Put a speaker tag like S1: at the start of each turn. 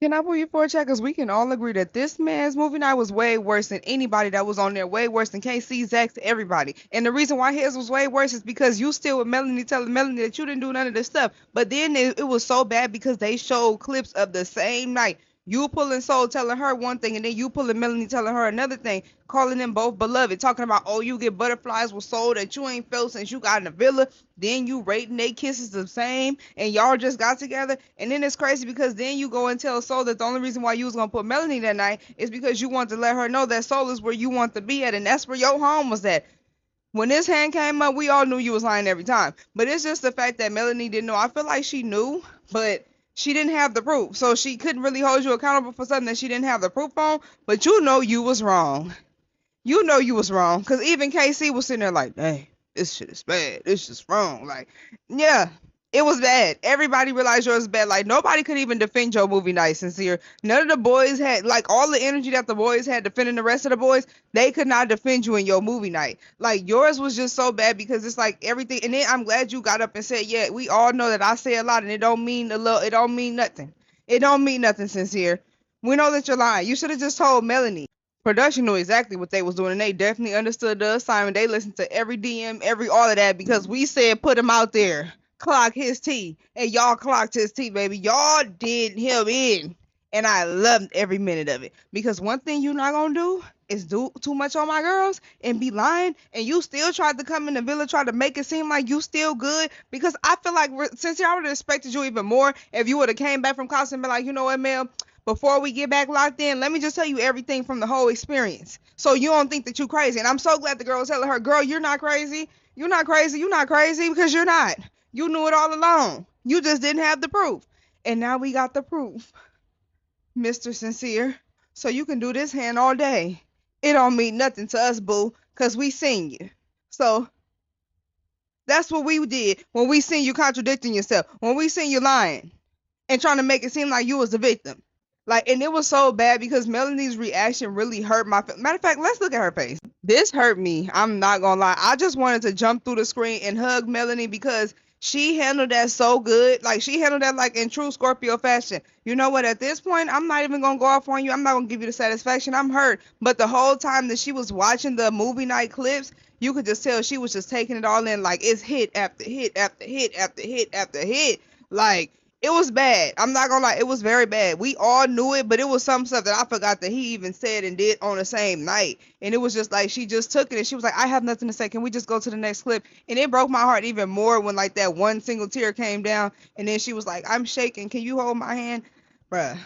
S1: Can I pull you for a chat? Because we can all agree that this man's movie night was way worse than anybody that was on there. Way worse than KC, Zach's, everybody. And the reason why his was way worse is because you still with Melanie telling Melanie that you didn't do none of this stuff. But then it was so bad because they showed clips of the same night. You pulling Soul telling her one thing, and then you pulling Melanie telling her another thing, calling them both beloved, talking about, oh, you get butterflies with Soul that you ain't felt since you got in the villa. Then you rating they kisses the same, and y'all just got together. And then it's crazy because then you go and tell Soul that the only reason why you was gonna put Melanie that night is because you want to let her know that Soul is where you want to be at, and that's where your home was at. When this hand came up, we all knew you was lying every time. But it's just the fact that Melanie didn't know. I feel like she knew, but she didn't have the proof. So she couldn't really hold you accountable for something that she didn't have the proof on. But you know you was wrong. You know you was wrong. Because even KC was sitting there like, dang, this shit is bad. This is wrong. Like, yeah, it was bad. Everybody realized yours was bad. Like, nobody could even defend your movie night, Sincere. None of the boys had, like, all the energy that the boys had defending the rest of the boys, they could not defend you in your movie night. Like, yours was just so bad because it's like everything. And then I'm glad you got up and said, yeah, we all know that I say a lot and it don't mean a little, it don't mean nothing. It don't mean nothing, Sincere. We know that you're lying. You should have just told Melanie. Production knew exactly what they was doing, and they definitely understood the assignment. They listened to every DM, every all of that, because we said put him out there, clock his T, and y'all clocked his T, baby. Y'all did him in, and I loved every minute of it. Because one thing you're not gonna do is do too much on my girls and be lying, and you still tried to come in the villa, try to make it seem like you still good. Because I feel like since I would have respected you even more if you would have came back from college and been like, you know what, Mel, before we get back locked in, let me just tell you everything from the whole experience. So you don't think that you crazy. And I'm so glad the girl was telling her, girl, you're not crazy. You're not crazy. You're not crazy because you're not. You knew it all along. You just didn't have the proof. And now we got the proof, Mr. Sincere. So you can do this hand all day. It don't mean nothing to us, boo, because we seen you. So that's what we did when we seen you contradicting yourself, when we seen you lying and trying to make it seem like you was the victim. Like, and it was so bad because Melanie's reaction really hurt my. Matter of fact, let's look at her face. This hurt me. I'm not gonna lie. I just wanted to jump through the screen and hug Melanie because she handled that so good. Like, she handled that like in true Scorpio fashion. You know what? At this point, I'm not even gonna go off on you. I'm not gonna give you the satisfaction. I'm hurt. But the whole time that she was watching the movie night clips, you could just tell she was just taking it all in. Like, it's hit after hit after hit after hit after hit. Like, it was bad. I'm not gonna lie, it was very bad. We all knew it, but it was some stuff that I forgot that he even said and did on the same night. And it was just like she just took it and she was like, I have nothing to say. Can we just go to the next clip? And it broke my heart even more when like that one single tear came down and then she was like, I'm shaking. Can you hold my hand? Bruh.